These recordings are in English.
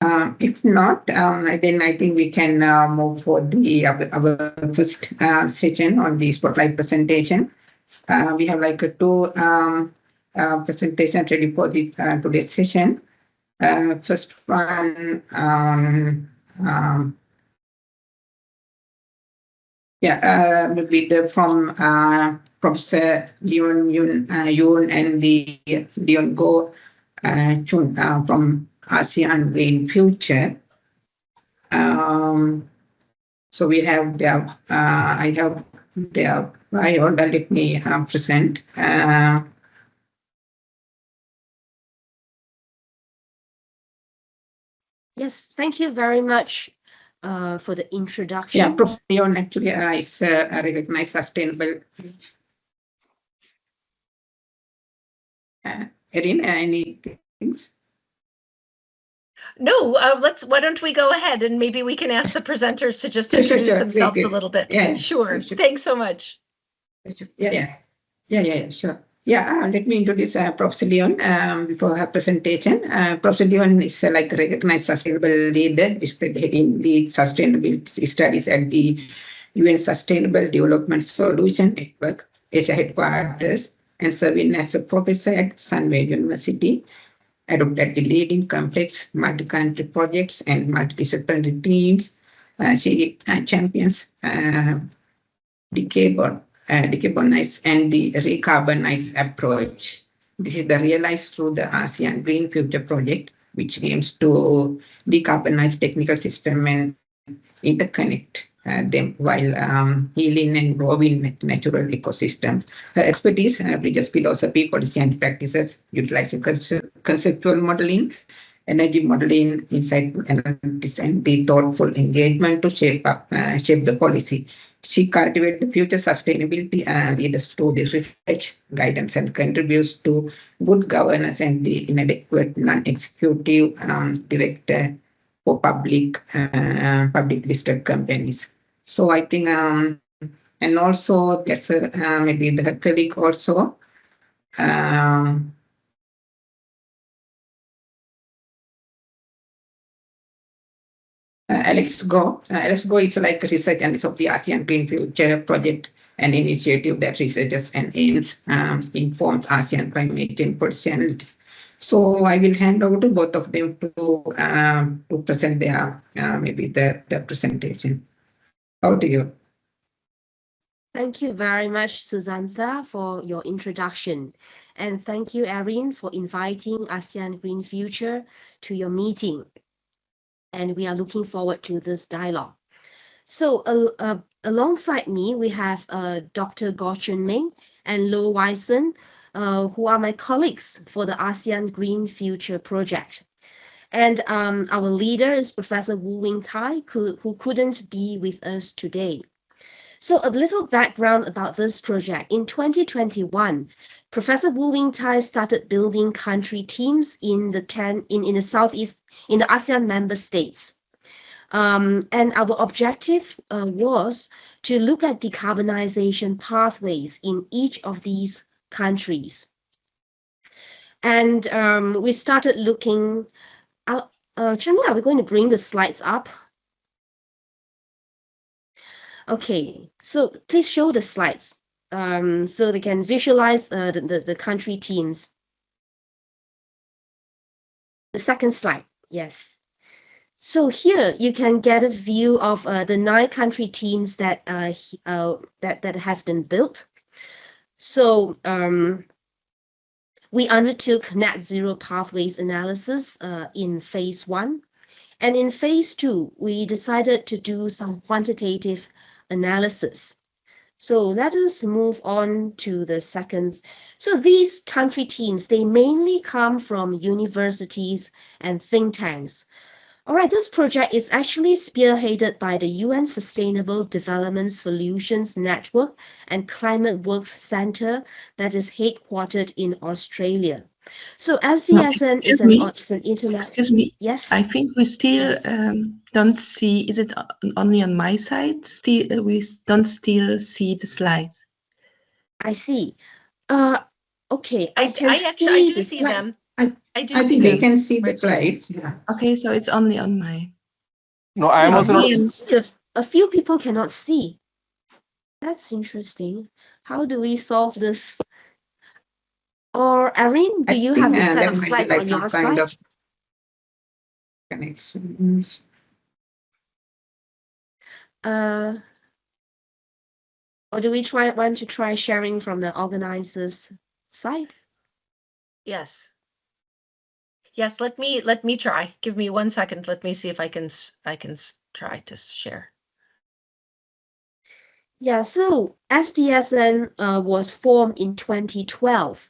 If not, then I think we can move for our first session on the spotlight presentation. We have like two presentations ready for the today's session. First one, will be from Professor Yeun and the Yeong Chun from ASEAN Green Future. So we have their, I have their bio that let me present. Yes, thank you very much for the introduction. Yeah, Professor Yeun actually is a recognized sustainable. Erin, any things? No, why don't we go ahead and maybe we can ask the presenters to just introduce themselves a little bit. Yeah, sure. Thanks so much. Yeah, sure. Yeah, let me introduce Professor Yeun before her presentation. Professor Yeun is like a recognized sustainable leader, spearheading the sustainability studies at the UN Sustainable Development Solution Network, Asia headquarters, and serving as a professor at Sunway University. Adopted the leading complex multi-country projects and multidisciplinary teams. She champions decarbonize and the recarbonize approach. This is realized through the ASEAN Green Future project, which aims to decarbonize technical system and interconnect them while healing and growing natural ecosystems. Her expertise bridges philosophy, policy, and practices, utilizing conceptual modeling, energy modeling, insightful analysis, and the thoughtful engagement to shape the policy. She cultivates the future sustainability leaders through this research, guidance, and contributes to good governance and the inadequate non-executive director for public listed companies. So I think, and also there's maybe the colleague also. Alex Go is like a research analyst of the ASEAN Green Future project, an initiative that researches and aims informs ASEAN climate change policy. So I will hand over to both of them to present their maybe their presentation. Over to you. Thank you very much, Susantha, for your introduction. And thank you, Erin, for inviting ASEAN Green Future to your meeting. And we are looking forward to this dialogue. So alongside me, we have Dr. Chun Meng and Lo Wison, who are my colleagues for the ASEAN Green Future project. And our leader is Professor Wu Wing Tai, who couldn't be with us today. So a little background about this project. In 2021, Professor Wu Wing Tai started building country teams in the Southeast, in the ASEAN member states. And our objective was to look at decarbonization pathways in each of these countries. And we started looking at, Chun, are we going to bring the slides up? Okay, so please show the slides so they can visualize the country teams. The second slide, yes. So here you can get a view of the 9 country teams that that has been built. So we undertook net zero pathways analysis in phase 1, and in phase 2 we decided to do some quantitative analysis. So let us move on to the second. So these country teams, they mainly come from universities and think tanks. All right, this project is actually spearheaded by the UN Sustainable Development Solutions Network and Climate Works Center that is headquartered in Australia. So SDSN is an international... Excuse me. Yes? I think we still don't see, is it only on my side? Still, we don't still see the slides. I see. Okay, I do see them. I I do I see think we them. can see the Right. slides. Yeah. Okay, so it's only on my. No, I'm Yeah, also not. a few people cannot see. That's interesting. How do we solve this? Or Erin, do I you think have this kind there of might be slide like on some your kind slide? of connections. Or do we want to try sharing from the organizer's side? Yes. Yes, let me try. Give me 1 second. Let me see if I can try to share. Yeah, so SDSN was formed in 2012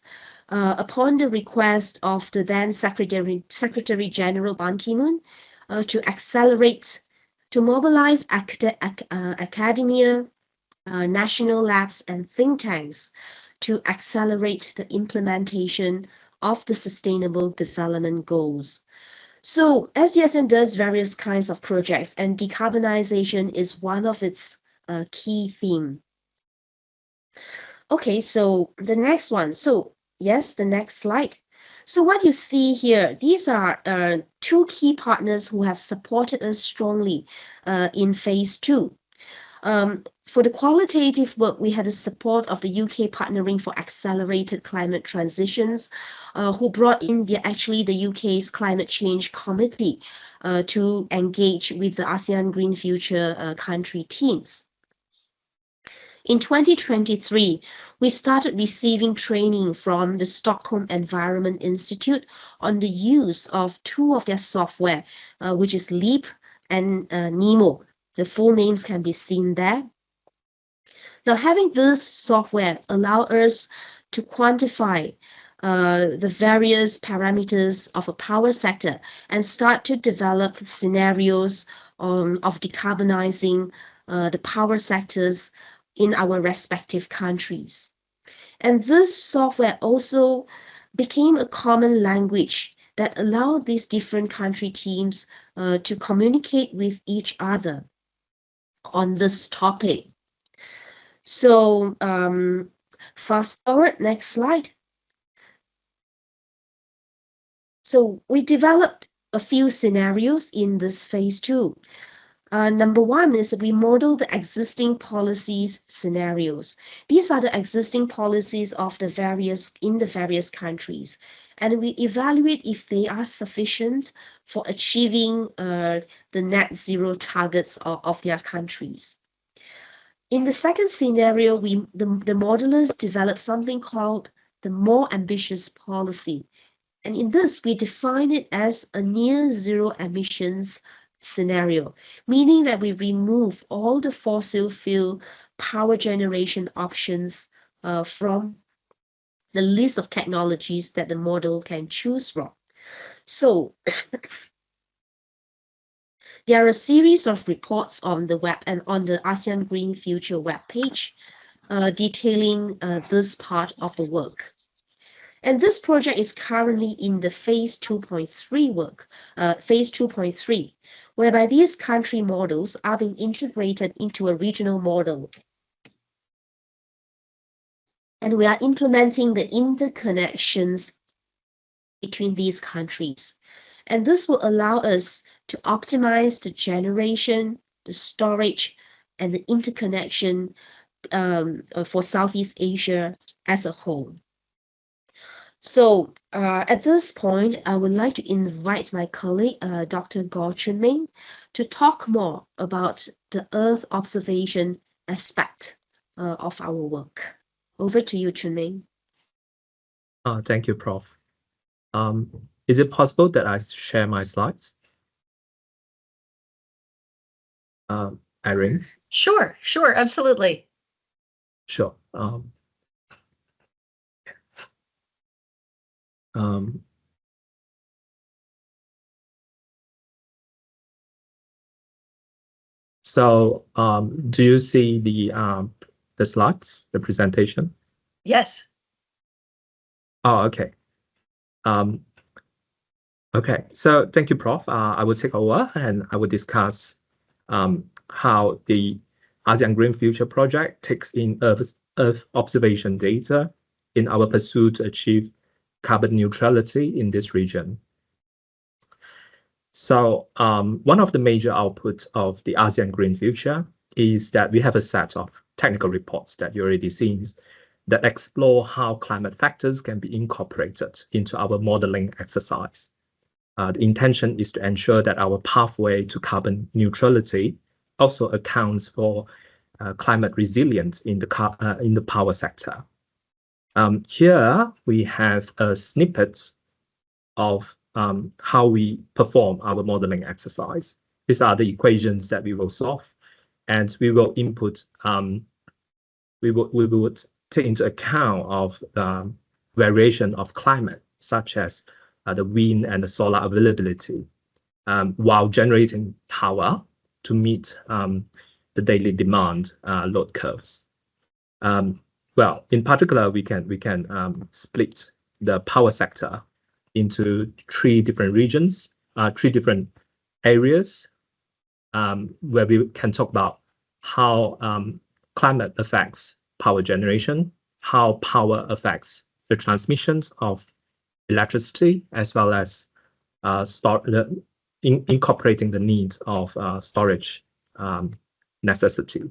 upon the request of the then Secretary General Ban Ki-moon to accelerate, to mobilize academia, national labs and think tanks to accelerate the implementation of the Sustainable Development Goals. So SDSN does various kinds of projects, and decarbonization is one of its key theme. Okay, so the next one. So yes, the next slide. So what you see here, these are two key partners who have supported us strongly in phase 2. For the qualitative work, we had the support of the UK Partnering for Accelerated Climate Transitions, who brought in the UK's Climate Change Committee to engage with the ASEAN Green Future country teams. In 2023, we started receiving training from the Stockholm Environment Institute on the use of two of their software, which is LEAP and NEMO. The full names can be seen there. Now, having this software allow us to quantify the various parameters of a power sector and start to develop scenarios of decarbonizing the power sectors in our respective countries. And this software also became a common language that allowed these different country teams to communicate with each other on this topic. So fast forward, next slide. So we developed a few scenarios in this phase 2. Number one is that we model the existing policies scenarios. These are the existing policies of the various countries, and we evaluate if they are sufficient for achieving the net zero targets of their countries. In the second scenario, the modelers developed something called the more ambitious policy. And in this, we define it as a near zero emissions scenario, meaning that we remove all the fossil fuel power generation options from the list of technologies that the model can choose from. So there are a series of reports on the web and on the ASEAN Green Future webpage detailing this part of the work. And this project is currently in the phase 2.3 work, phase 2.3, whereby these country models are being integrated into a regional model. And we are implementing the interconnections between these countries. And this will allow us to optimize the generation, the storage, and the interconnection for Southeast Asia as a whole. So at this point, I would like to invite my colleague, Dr. Chun Meng, to talk more about the Earth observation aspect of our work. Over to you, Chun Meng. Thank you, Prof. Is it possible that I share my slides? Irene? Sure, absolutely. Sure. So do you see the slides, the presentation? Yes. Oh, okay. Okay, so thank you, Prof. I will take over and I will discuss how the ASEAN Green Future Project takes in Earth observation data in our pursuit to achieve carbon neutrality in this region. So one of the major outputs of the ASEAN Green Future is that we have a set of technical reports that you already seen that explore how climate factors can be incorporated into our modeling exercise. The intention is to ensure that our pathway to carbon neutrality also accounts for climate resilience in the power sector. Here we have a snippet of how we perform our modeling exercise. These are the equations that we will solve, and we will input. We would take into account of variation of climate, such as the wind and the solar availability, while generating power to meet the daily demand load curves. Well, in particular, we can split the power sector into 3 different regions, 3 different areas, where we can talk about how climate affects power generation, how power affects the transmission of electricity, as well as incorporating the needs of storage necessity.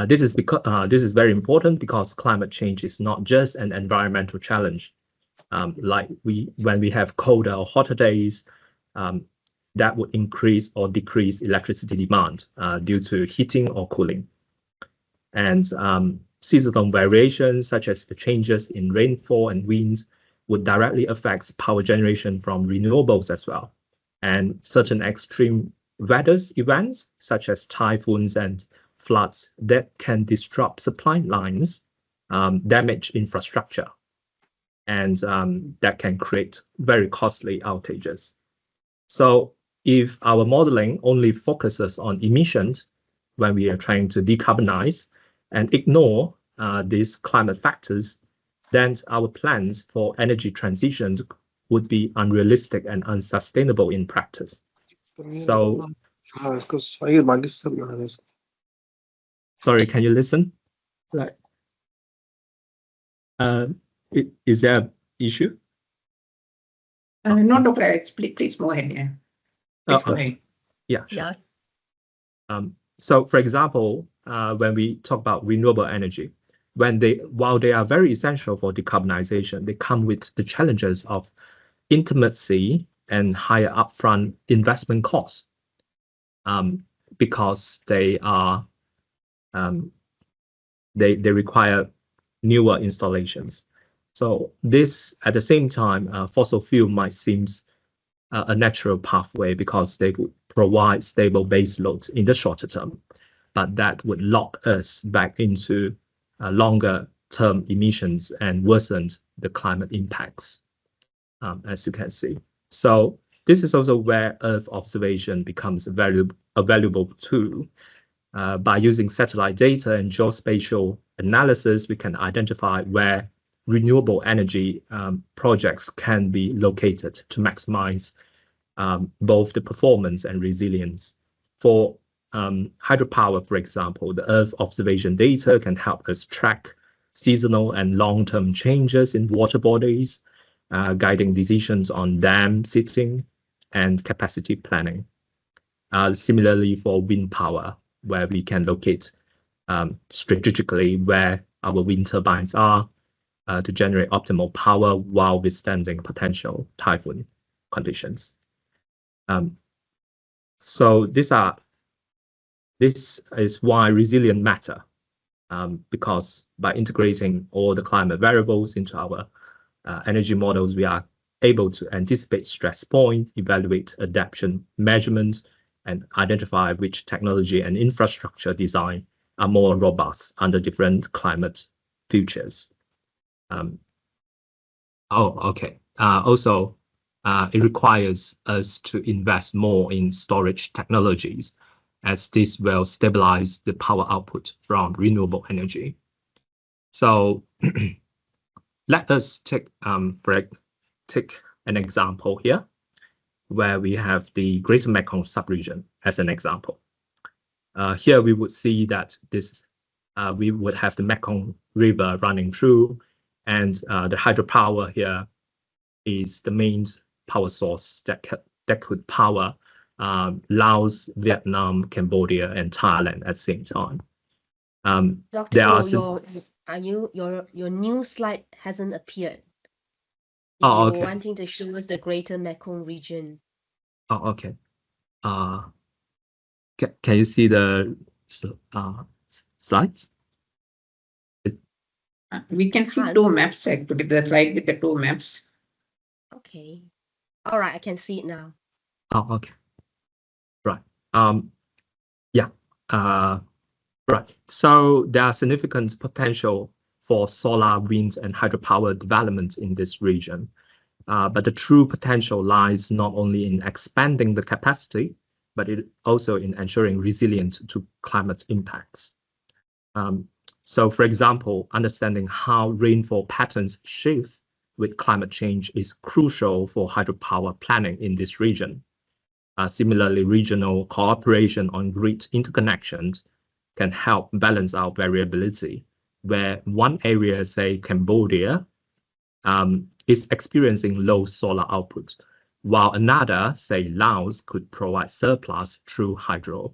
This is very important because climate change is not just an environmental challenge. Like when we have colder or hotter days, that would increase or decrease electricity demand due to heating or cooling. And seasonal variations, such as the changes in rainfall and winds, would directly affect power generation from renewables as well. And certain extreme weather events, such as typhoons and floods, that can disrupt supply lines, damage infrastructure, and that can create very costly outages. So if our modeling only focuses on emissions when we are trying to decarbonize and ignore these climate factors, then our plans for energy transition would be unrealistic and unsustainable in practice. So, sorry, can you listen? Like, is there an issue? No, Dr. Please go ahead. Yeah. Please go ahead. Yeah, sure. Yeah. So, for example, when we talk about renewable energy, while they are very essential for decarbonization, they come with the challenges of intimacy and higher upfront investment costs, because they require newer installations. So this, at the same time, fossil fuel might seem a natural pathway because they would provide stable base load in the shorter term, but that would lock us back into longer term emissions and worsen the climate impacts, as you can see. So this is also where Earth observation becomes a valuable tool. By using satellite data and geospatial analysis, we can identify where renewable energy projects can be located to maximize both the performance and resilience. For hydropower, for example, the Earth observation data can help us track seasonal and long-term changes in water bodies, guiding decisions on dam sitting and capacity planning. Similarly for wind power, where we can locate strategically where our wind turbines are to generate optimal power while withstanding potential typhoon conditions. So this is why resilient matter, because by integrating all the climate variables into our energy models, we are able to anticipate stress points, evaluate adaptation measurement, and identify which technology and infrastructure design are more robust under different climate futures. Also, it requires us to invest more in storage technologies, as this will stabilize the power output from renewable energy. So let us take an example here, where we have the Greater Mekong subregion as an example. Here we would see that we would have the Mekong River running through, And the hydropower here is the main power source that could power Laos, Vietnam, Cambodia, and Thailand at the same time. Dr. There Ho, are some, your new slide hasn't appeared. Oh, You're okay. wanting to show us the Greater Mekong region. Oh, okay. Can you see the slides? We can see two maps actually, the slide with the two maps. Okay. All right, I can see it now. Oh, okay. Right. Yeah. Right. So there are significant potential for solar, wind, and hydropower development in this region. But the true potential lies not only in expanding the capacity, but it also in ensuring resilient to climate impacts. So, for example, understanding how rainfall patterns shift with climate change is crucial for hydropower planning in this region. Similarly, regional cooperation on grid interconnections can help balance out variability, where one area, say Cambodia, is experiencing low solar output, while another, say Laos, could provide surplus through hydro.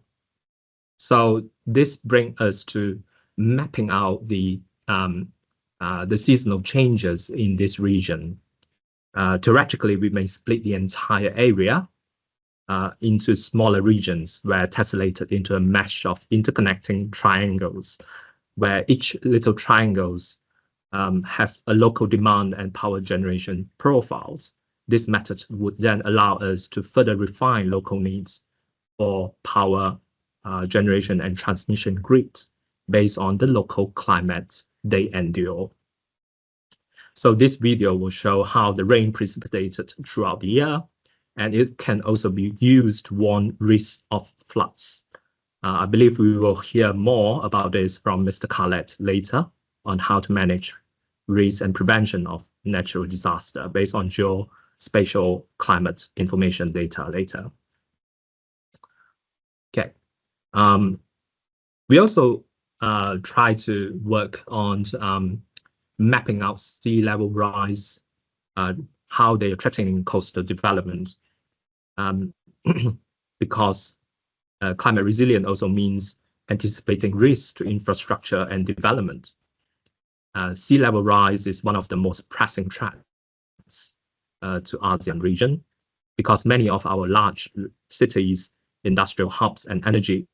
So this brings us to mapping out the seasonal changes in this region. Theoretically, we may split the entire area into smaller regions where tessellated into a mesh of interconnecting triangles, where each little triangles have a local demand and power generation profiles. This method would then allow us to further refine local needs for power generation and transmission grids based on the local climate they endure. So this video will show how the rain precipitated throughout the year, and it can also be used to warn risk of floods. I believe we will hear more about this from Mr. Khaled later on how to manage risk and prevention of natural disaster based on geospatial climate information data later. Okay. We also try to work on mapping out sea level rise, how they are threatening coastal development, because climate resilience also means anticipating risks to infrastructure and development. Sea level rise is one of the most pressing threats to ASEAN region, because many of our large cities, industrial hubs, and energy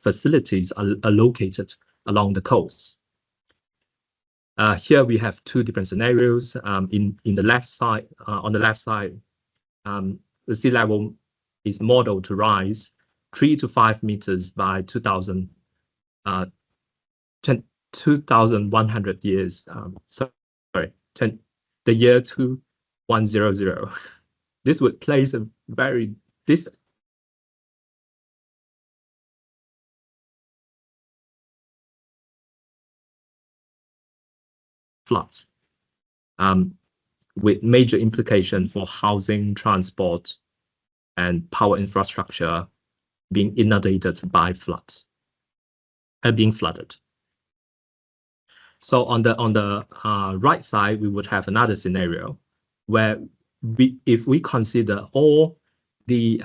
facilities are located along the coast. Here we have two different scenarios. In the left side, on the left side, the sea level is modeled to rise 3 to 5 meters by 2,100 years. The year 2100. This would place a very floods, with major implication for housing, transport, and power infrastructure being inundated by floods and being flooded. So on the right side, we would have another scenario where if we consider all the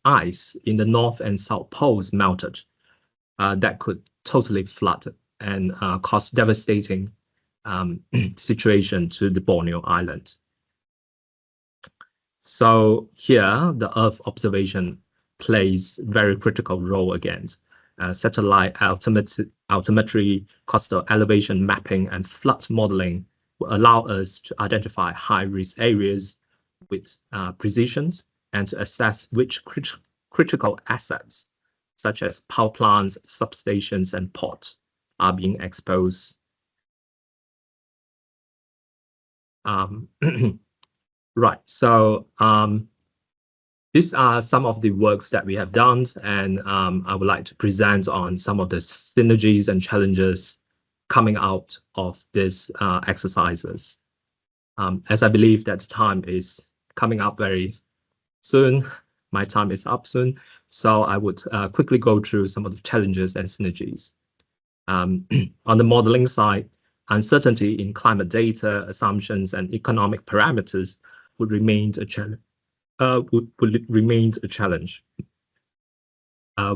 ice in the North and South Poles melted, that could totally flood and cause devastating situation to the Borneo Island. So here, the Earth observation plays very critical role again. Satellite altimetry, coastal elevation mapping, and flood modeling will allow us to identify high-risk areas with precision and to assess which critical assets, such as power plants, substations, and ports, are being exposed. Right, so these are some of the works that we have done, and I would like to present on some of the synergies and challenges coming out of these exercises. As I believe that the time is coming up very soon, my time is up soon, so I would quickly go through some of the challenges and synergies. On the modeling side, uncertainty in climate data, assumptions, and economic parameters would remain a challenge.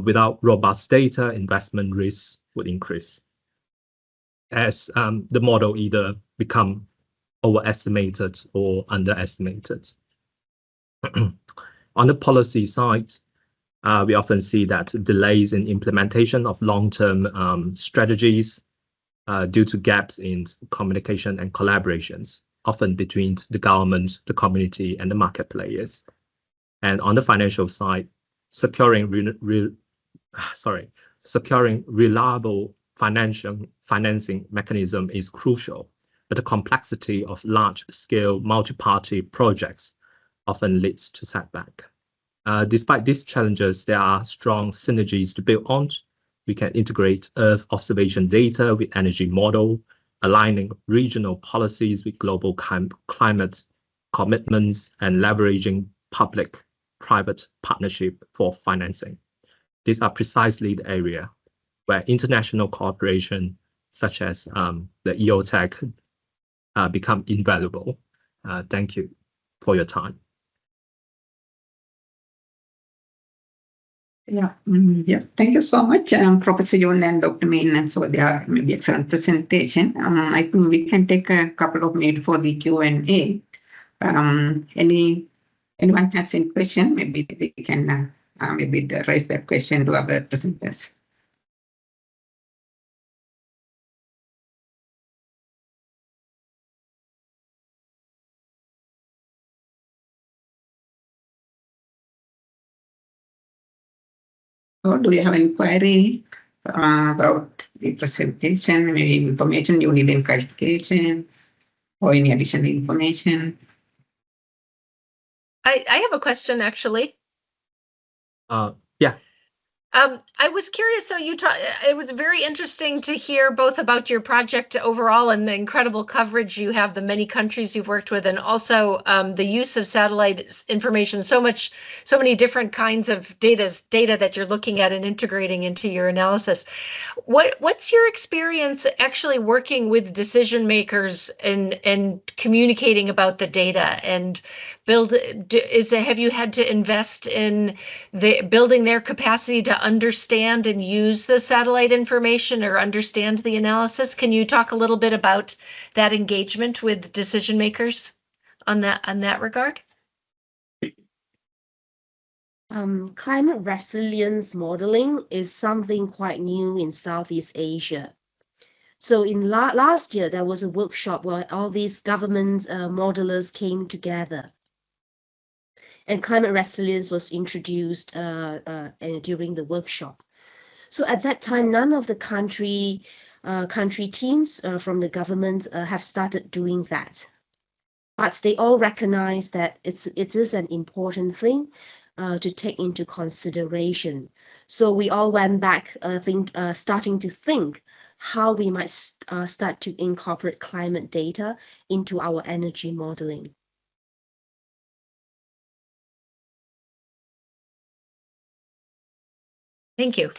Without robust data, investment risks would increase as the model either become overestimated or underestimated. On the policy side, we often see that delays in implementation of long-term strategies due to gaps in communication and collaborations, often between the government, the community, and the market players. And on the financial side, securing reliable financing mechanism is crucial, but the complexity of large-scale multi-party projects often leads to setback. Despite these challenges, there are strong synergies to build on. We can integrate Earth observation data with energy model, aligning regional policies with global climate commitments, and leveraging public-private partnership for financing. These are precisely the area where international cooperation, such as the EOTEC, become invaluable. Thank you for your time. Yeah, Thank you so much, Professor Yeun and Dr. Meng. So they are maybe excellent presentation. I think we can take a couple of minutes for the Q&A. Anyone has any question? Maybe they can maybe raise that question to our presenters. So do you have any query about the presentation, maybe information you need in clarification or any additional information? I have a question, actually. Yeah. I was curious, so it was very interesting to hear both about your project overall and the incredible coverage you have, the many countries you've worked with, and also the use of satellite information, so many different kinds of data that you're looking at and integrating into your analysis. What's your experience actually working with decision makers and communicating about the data and have you had to invest in building their capacity to understand and use the satellite information or understand the analysis? Can you talk a little bit about that engagement with decision makers on that regard? Climate resilience modeling is something quite new in Southeast Asia. So in last year, there was a workshop where all these government modelers came together. And climate resilience was introduced during the workshop. So at that time, none of the country teams from the government have started doing that. But they all recognize that it is an important thing to take into consideration. So we all went back starting to think how we might start to incorporate climate data into our energy modeling. Thank you.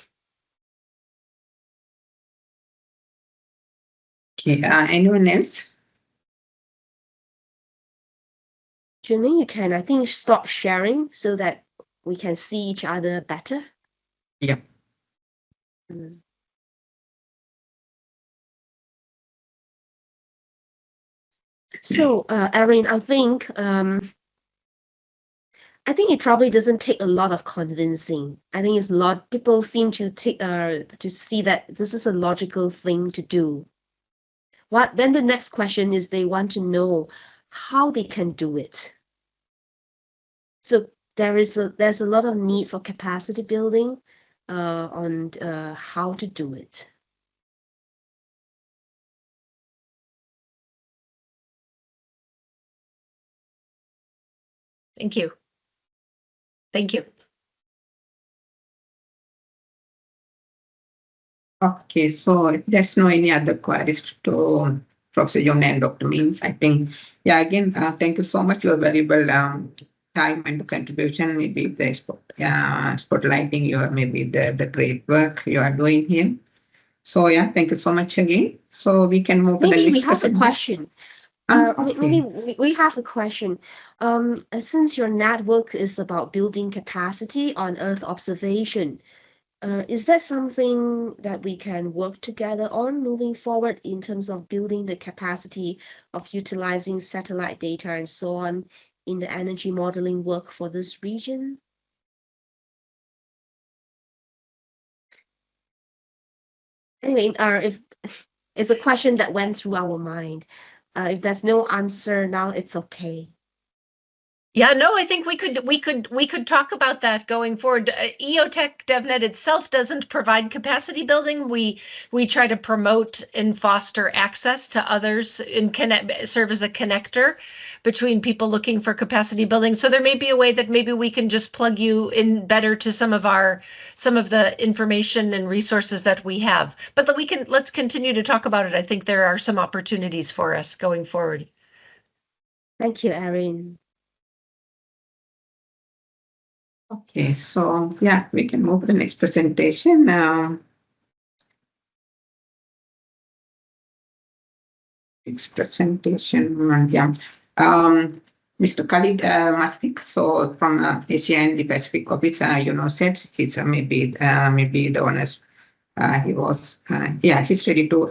Okay, anyone else? Chun, you can, I think, stop sharing so that we can see each other better. Yeah. So, Erin, I think it probably doesn't take a lot of convincing. I think it's a lot. People seem to see that this is a logical thing to do. Then the next question is they want to know how they can do it. So there's a lot of need for capacity building on how to do it. Thank you. Thank you. Okay, so if there's no any other queries to Professor Yeun and Dr. Meng, I think, yeah, again, thank you so much. Your valuable time and the contribution, maybe the spotlighting your maybe the great work you are doing here. So yeah, thank you so much again. So we can move to the Maybe we next have a question. Okay. Maybe we have a question. Since your network is about building capacity on Earth observation, is that something that we can work together on moving forward in terms of building the capacity of utilizing satellite data and so on in the energy modeling work for this region? Anyway, if it's a question that went through our mind. If there's no answer now, it's okay. Yeah, no, I think we could talk about that going forward. EOTEC DevNet itself doesn't provide capacity building. We try to promote and foster access to others and serve as a connector between people looking for capacity building. So there may be a way that maybe we can just plug you in better to some of the information and resources that we have. But let's continue to talk about it. I think there are some opportunities for us going forward. Thank you, Erin. Okay, so yeah, we can move to the next presentation now. Next presentation, yeah. Mr. Khaled Mashfiq, so from Asia and the Pacific Office, UNOSAT, he's maybe the honest. He's ready to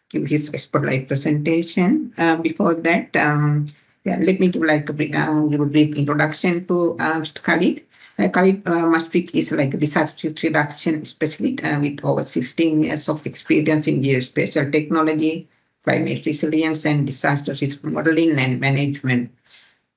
give his spotlight presentation. Before that, let me give give a brief introduction to Mr. Khaled. Khaled Mashfiq is like a disaster risk reduction specialist with over 16 years of experience in geospatial technology, climate resilience, and disaster risk modeling and management.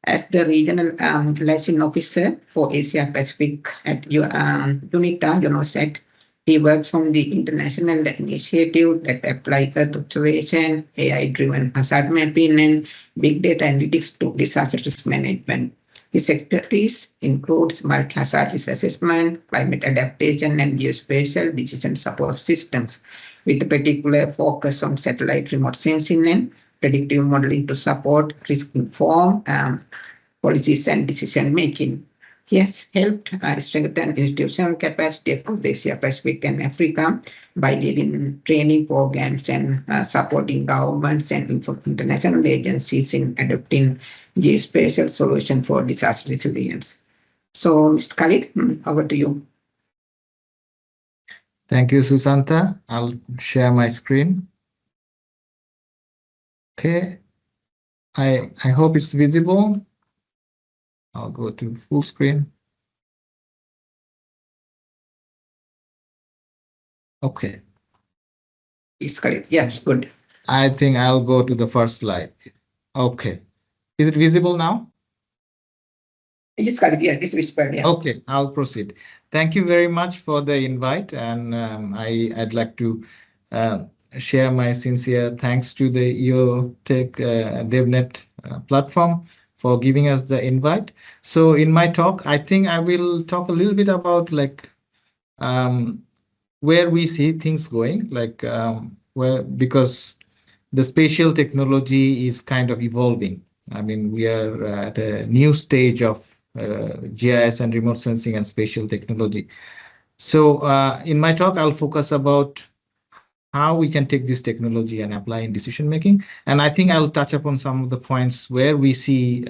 As the regional liaison officer for Asia Pacific at UNITAR, UNOSAT, he works on the international initiative that applies Earth observation, AI-driven hazard mapping, and big data analytics to disaster risk management. His expertise includes multi-hazard risk assessment, climate adaptation, and geospatial decision support systems, with a particular focus on satellite remote sensing and predictive modeling to support risk-informed policies and decision-making. He has helped strengthen institutional capacity across Asia, Pacific, and Africa by leading training programs and supporting governments and international agencies in adopting geospatial solutions for disaster resilience. So, Mr. Khaled, over to you. Thank you, Susanta. I'll share my screen. Okay. I hope it's visible. I'll go to full screen. Okay. It's correct. Yes, good. I think I'll go to the first slide. Okay. Is it visible now? It's correct. Yeah, it's visible. Yeah. Okay, I'll proceed. Thank you very much for the invite, and I'd like to share my sincere thanks to the EOTEC DevNet platform for giving us the invite. So in my talk, I think I will talk a little bit about where we see things going, because the spatial technology is kind of evolving. I mean, we are at a new stage of GIS and remote sensing and spatial technology. So in my talk, I'll focus about how we can take this technology and apply in decision making. And I think I'll touch upon some of the points where we see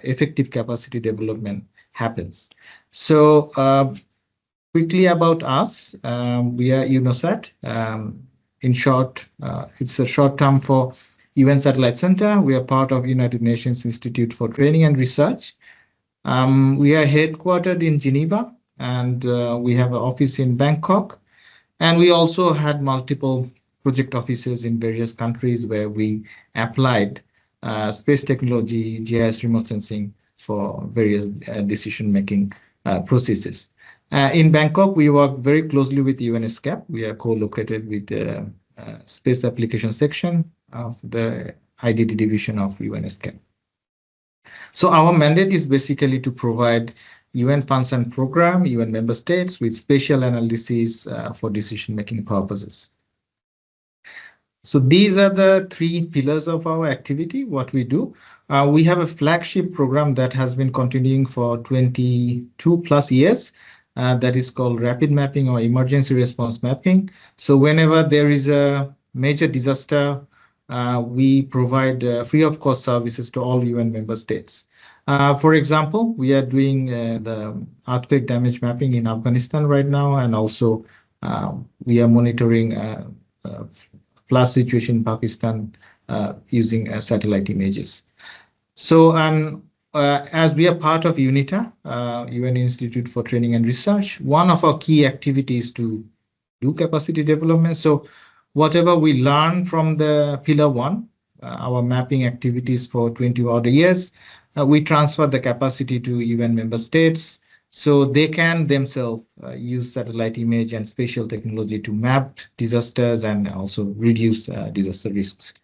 effective capacity development happens. So quickly about us, we are UNOSAT. In short, it's a short term for UN Satellite Center. We are part of United Nations Institute for Training and Research. We are headquartered in Geneva, and we have an office in Bangkok. And we also had multiple project offices in various countries where we applied space technology, GIS remote sensing for various decision-making processes. In Bangkok, we work very closely with UNESCAP. We are co-located with the Space Application Section of the IDD division of UNESCAP. So our mandate is basically to provide UN funds and program, UN member states with spatial analysis for decision-making purposes. So these are the three pillars of our activity, what we do. We have a flagship program that has been continuing for 22 plus years. That is called rapid mapping or emergency response mapping. So whenever there is a major disaster, we provide free of cost services to all UN member states. For example, we are doing the earthquake damage mapping in Afghanistan right now, and also we are monitoring flood situation in Pakistan using satellite images. So, as we are part of UNITAR, UN Institute for Training and Research, one of our key activities is to do capacity development. So whatever we learn from the Pillar 1, our mapping activities for 20 odd years, we transfer the capacity to UN member states so they can themselves use satellite image and spatial technology to map disasters and also reduce disaster risks.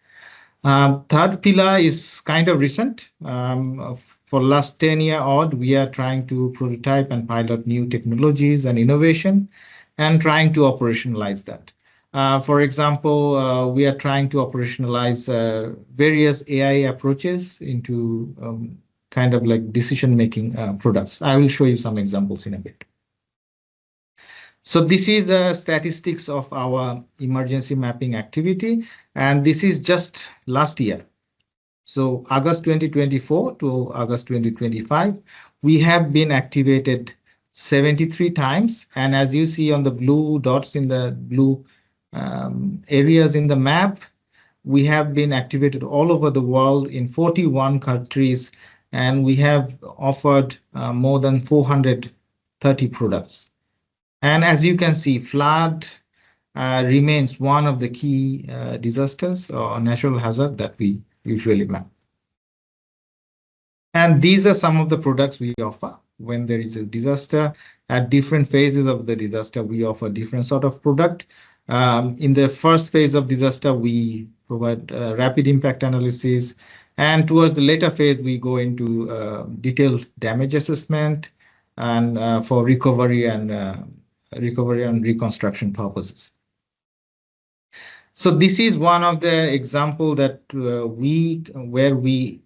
Third pillar is kind of recent. For last 10 years odd, we are trying to prototype and pilot new technologies and innovation and trying to operationalize that. For example, we are trying to operationalize various AI approaches into kind of like decision-making products. I will show you some examples in a bit. So this is the statistics of our emergency mapping activity, and this is just last year. So August 2024 to August 2025, we have been activated 73 times. And as you see on the blue dots in the blue areas in the map, we have been activated all over the world in 41 countries, and we have offered more than 430 products. And as you can see, flood remains one of the key disasters or natural hazard that we usually map. And these are some of the products we offer when there is a disaster. At different phases of the disaster, we offer different sort of product. In the first phase of disaster, we provide rapid impact analysis. And towards the later phase, we go into detailed damage assessment and for recovery and reconstruction purposes. So this is one of the example that where we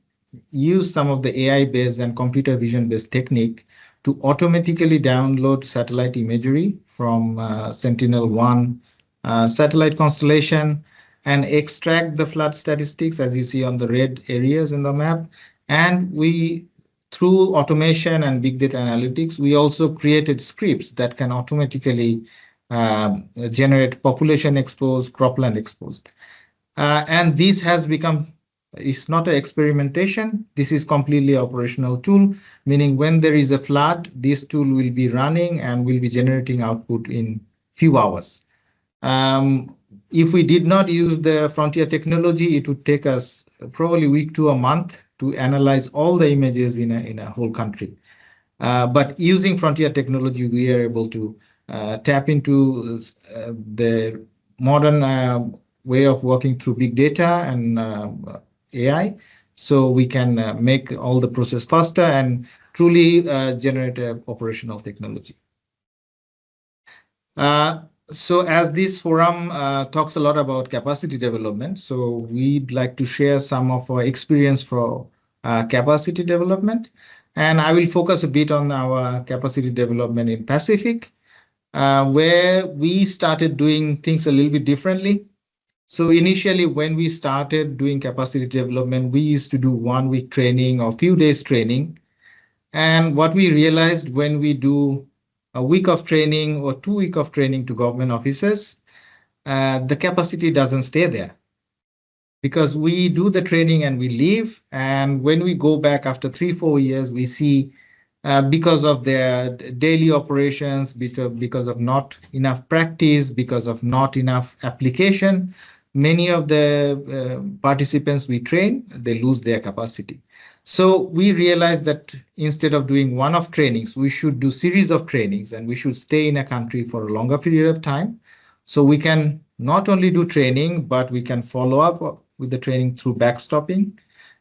use some of the AI-based and computer vision-based technique to automatically download satellite imagery from Sentinel-1 satellite constellation and extract the flood statistics, as you see on the red areas in the map. And we, through automation and big data analytics, we also created scripts that can automatically generate population exposed, cropland exposed. And this has become, it's not an experimentation, this is completely operational tool, meaning when there is a flood, this tool will be running and will be generating output in few hours. If we did not use the frontier technology, it would take us probably a week to a month to analyze all the images in a whole country. But using frontier technology, we are able to tap into the modern way of working through big data and AI, so we can make all the process faster and truly generate operational technology. So as this forum talks a lot about capacity development, so we'd like to share some of our experience for capacity development. And I will focus a bit on our capacity development in Pacific, where we started doing things a little bit differently. So initially, when we started doing capacity development, we used to do 1 week training or few days training. And what we realized when we do a week of training or 2 weeks of training to government officers, the capacity doesn't stay there. Because we do the training and we leave. And when we go back after 3-4 years, we see because of their daily operations, because of not enough practice, because of not enough application, many of the participants we train, they lose their capacity. So we realized that instead of doing one-off trainings, we should do series of trainings and we should stay in a country for a longer period of time. So we can not only do training, but we can follow up with the training through backstopping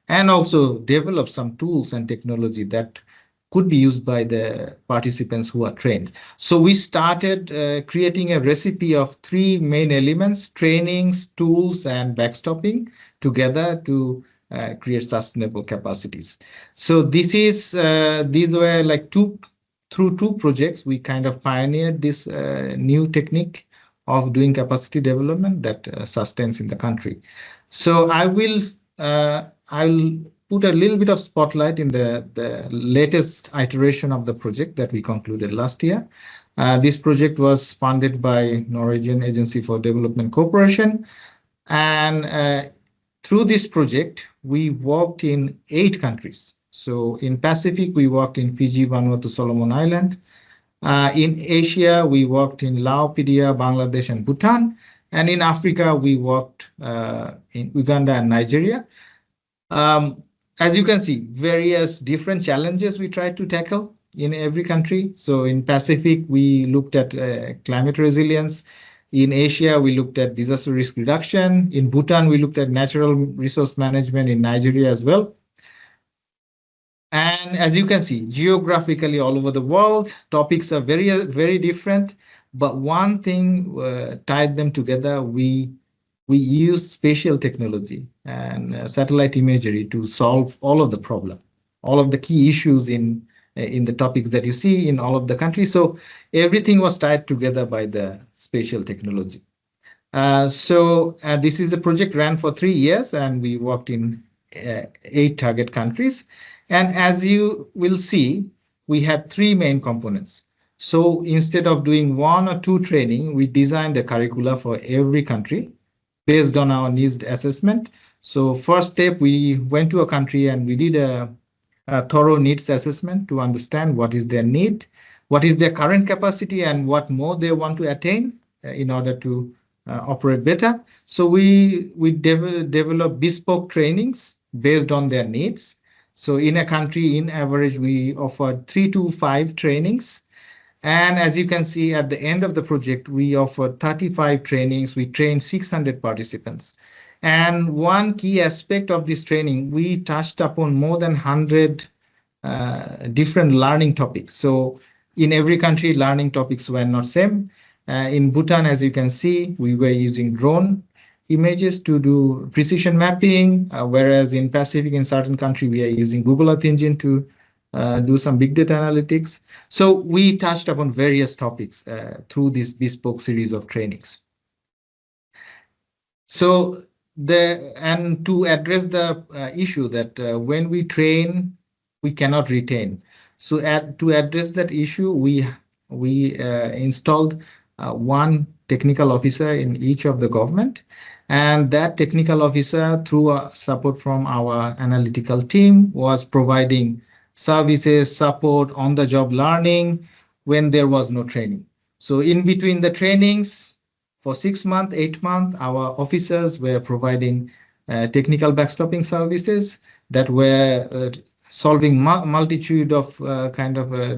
and also develop some tools and technology that could be used by the participants who are trained. So we started creating a recipe of 3 main elements: trainings, tools, and backstopping together to create sustainable capacities. So this is these were like through two projects we kind of pioneered this new technique. of doing capacity development that sustains in the country. So I'll put a little bit of spotlight in the latest iteration of the project that we concluded last year. This project was funded by Norwegian Agency for Development Cooperation. And through this project, we worked in 8 countries. So in Pacific, we worked in Fiji, Vanuatu, Solomon Island. In Asia, we worked in Laos, Pedia, Bangladesh, and Bhutan. And in Africa, we worked in Uganda and Nigeria. As you can see, various different challenges we tried to tackle in every country. So in Pacific, we looked at climate resilience. In Asia, we looked at disaster risk reduction. In Bhutan, we looked at natural resource management. In Nigeria as well. And as you can see, geographically all over the world, topics are very, very different. But one thing tied them together, we use spatial technology and satellite imagery to solve all of the problem, all of the key issues in the topics that you see in all of the countries. So everything was tied together by the spatial technology. This is the project ran for 3 years, and we worked in 8 target countries. And as you will see, we had 3 main components. So instead of doing 1 or 2 training, we designed a curricula for every country based on our needs assessment. So first step, we went to a country and we did a thorough needs assessment to understand what is their need, what is their current capacity, and what more they want to attain in order to operate better. So we developed bespoke trainings based on their needs. So in a country, in average, we offered 3 to 5 trainings. And as you can see, at the end of the project, we offered 35 trainings. We trained 600 participants. And one key aspect of this training, we touched upon more than 100 different learning topics. So in every country, learning topics were not same. In Bhutan, as you can see, we were using drone images to do precision mapping, whereas in Pacific, in certain country, we are using Google Earth Engine to do some big data analytics. So we touched upon various topics through this bespoke series of trainings. So to address the issue that when we train, we cannot retain. So to address that issue, we installed 1 technical officer in each of the government. And that technical officer, through support from our analytical team, was providing services, support, on-the-job learning when there was no training. So in between the trainings, for 6 months, 8 months, our officers were providing technical backstopping services that were solving multitude of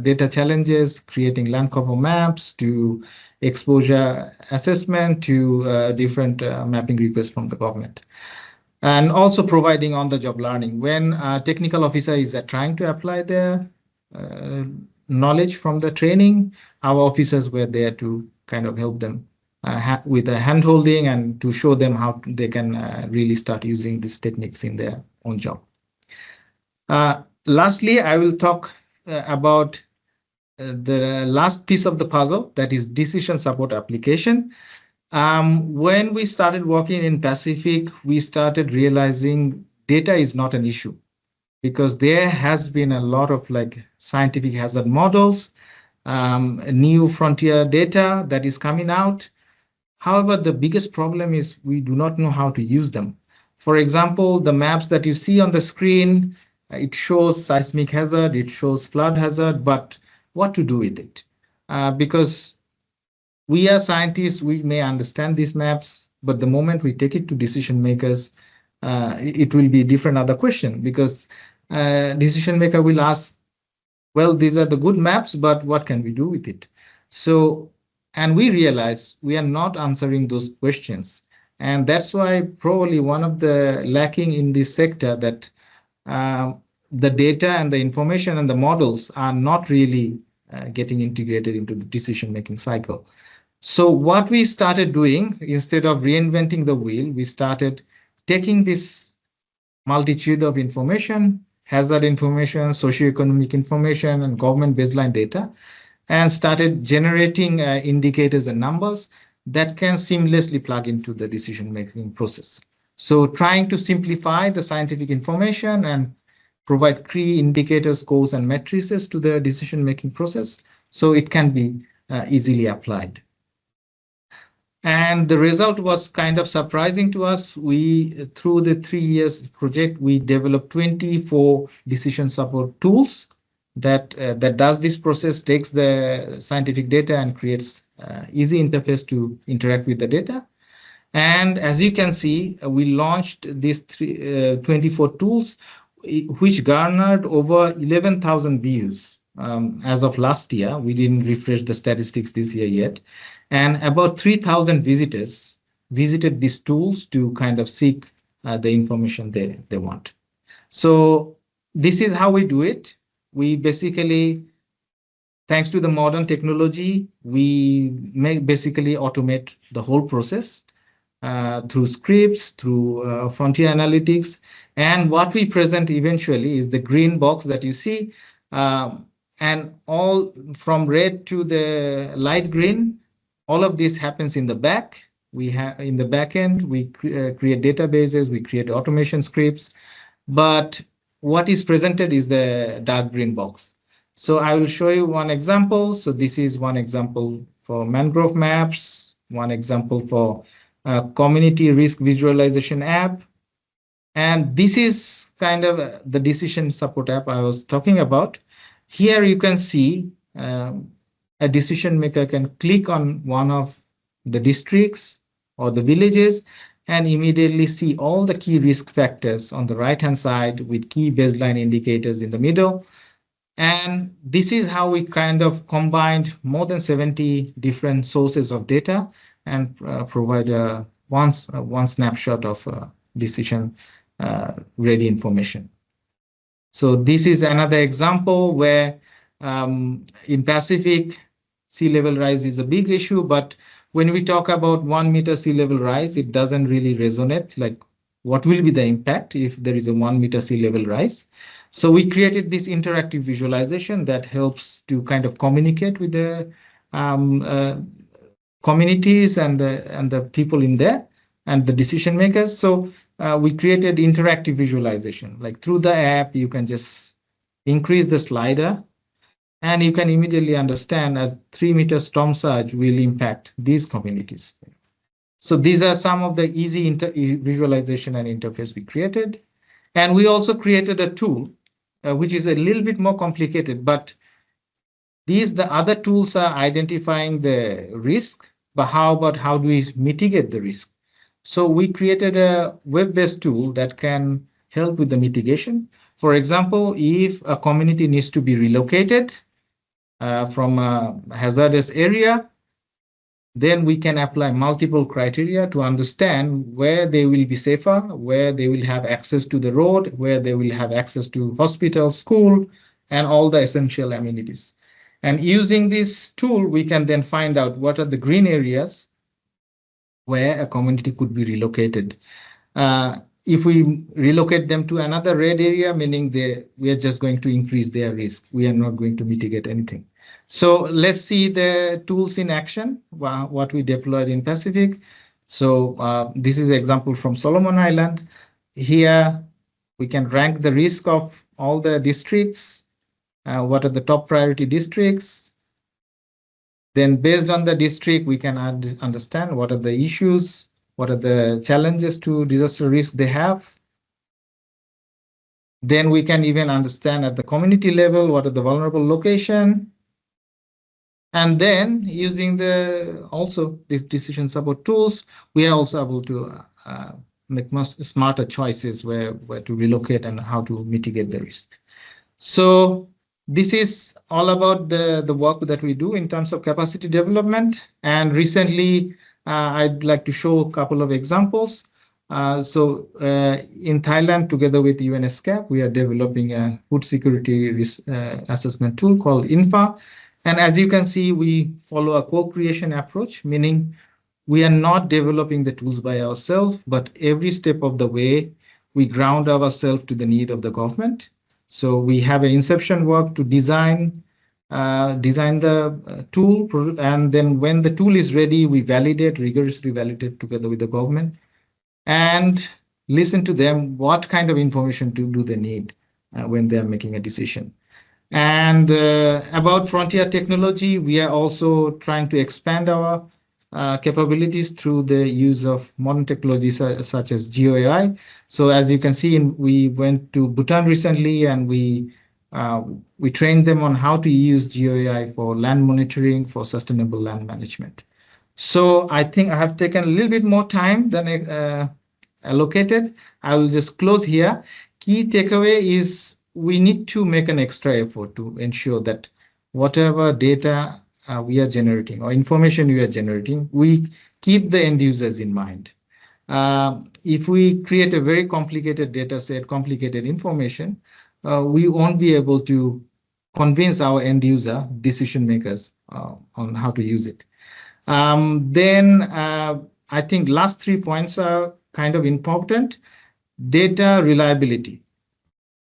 data challenges, creating land cover maps, to exposure assessment, to different mapping requests from the government. And also providing on-the-job learning. When a technical officer is trying to apply their knowledge from the training, our officers were there to kind of help them with a hand-holding and to show them how they can really start using these techniques in their own job. Lastly, I will talk about the last piece of the puzzle, that is decision support application. When we started working in Pacific, we started realizing data is not an issue, because there has been a lot of scientific hazard models, new frontier data that is coming out. However, the biggest problem is we do not know how to use them. For example, the maps that you see on the screen, it shows seismic hazard, it shows flood hazard, but what to do with it? Because we are scientists, we may understand these maps, but the moment we take it to decision makers, it will be a different other question, because decision maker will ask, well, these are the good maps, but what can we do with it? So, and we realize we are not answering those questions. And that's why probably one of the lacking in this sector, that the data and the information and the models are not really getting integrated into the decision-making cycle. So what we started doing, instead of reinventing the wheel, we started taking this multitude of information, hazard information, socioeconomic information, and government baseline data, and started generating indicators and numbers. that can seamlessly plug into the decision-making process. So trying to simplify the scientific information and provide key indicators, scores, and matrices to the decision-making process so it can be easily applied. And the result was kind of surprising to us. Through the 3 years project, we developed 24 decision support tools that does this process, takes the scientific data and creates easy interface to interact with the data. And as you can see, we launched these 24 tools, which garnered over 11,000 views as of last year. We didn't refresh the statistics this year yet. And about 3,000 visitors visited these tools to kind of seek the information they want. So this is how we do it. We basically, thanks to the modern technology, we basically automate the whole process through scripts, through frontier analytics. And what we present eventually is the green box that you see. And all from red to the light green, all of this happens in the back. We have in the back end, we create databases, we create automation scripts. But what is presented is the dark green box. So I will show you one example. So this is one example for mangrove maps, one example for community risk visualization app. And this is kind of the decision support app I was talking about. Here you can see a decision maker can click on one of the districts or the villages and immediately see all the key risk factors on the right-hand side with key baseline indicators in the middle. And this is how we kind of combined more than 70 different sources of data and provide one snapshot of decision ready information. So this is another example where in Pacific, sea level rise is a big issue, but when we talk about 1 meter sea level rise, it doesn't really resonate. Like, what will be the impact if there is a 1 meter sea level rise? So we created this interactive visualization that helps to kind of communicate with the communities and the people in there and the decision makers. So we created interactive visualization. Like through the app, you can just increase the slider and you can immediately understand a 3-meter storm surge will impact these communities. So these are some of the easy visualization and interface we created. And we also created a tool, which is a little bit more complicated, but the other tools are identifying the risk, but how do we mitigate the risk? So we created a web-based tool that can help with the mitigation. For example, if a community needs to be relocated from a hazardous area, then we can apply multiple criteria to understand where they will be safer, where they will have access to the road, where they will have access to hospital, school, and all the essential amenities. And using this tool, we can then find out what are the green areas where a community could be relocated. If we relocate them to another red area, meaning we are just going to increase their risk. We are not going to mitigate anything. So let's see the tools in action, what we deployed in Pacific. So this is an example from Solomon Island. Here, we can rank the risk of all the districts. What are the top priority districts? Then based on the district, we can understand what are the issues, what are the challenges to disaster risk they have. Then we can even understand at the community level, what are the vulnerable location. And then using these decision support tools, we are also able to make much smarter choices where to relocate and how to mitigate the risk. So this is all about the work that we do in terms of capacity development. And recently, I'd like to show a couple of examples. So in Thailand, together with UNESCAP, we are developing a food security risk assessment tool called INFA. And as you can see, we follow a co-creation approach, meaning we are not developing the tools by ourselves, but every step of the way, we ground ourselves to the need of the government. So we have an inception work to design design the tool, and then when the tool is ready, we validate, rigorously validate together with the government, and listen to them, what kind of information do they need when they are making a decision. And about frontier technology, we are also trying to expand our capabilities through the use of modern technologies such as GeoAI. So as you can see, we went to Bhutan recently, and we trained them on how to use GeoAI for land monitoring, for sustainable land management. So I think I have taken a little bit more time than allocated. I will just close here. Key takeaway is we need to make an extra effort to ensure that whatever data we are generating or information we are generating, we keep the end users in mind. If we create a very complicated data set, complicated information, we won't be able to convince our end user decision makers on how to use it. Then I think last 3 points are kind of important. Data reliability.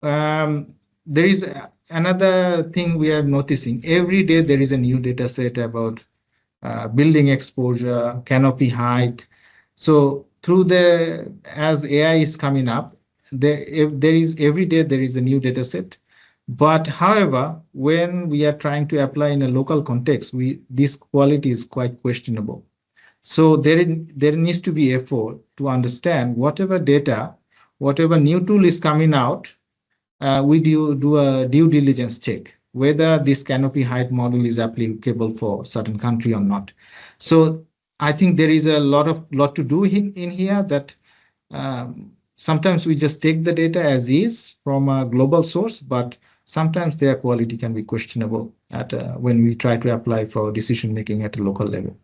There is another thing we are noticing. Every day there is a new data set about building exposure, canopy height. So as AI is coming up, every day there is a new data set. But however, when we are trying to apply in a local context, this quality is quite questionable. So there needs to be effort to understand whatever data, whatever new tool is coming out, we do a due diligence check, whether this canopy height model is applicable for certain country or not. So I think there is a lot to do in here, that sometimes we just take the data as is from a global source, but sometimes their quality can be questionable when we try to apply for decision making at a local level.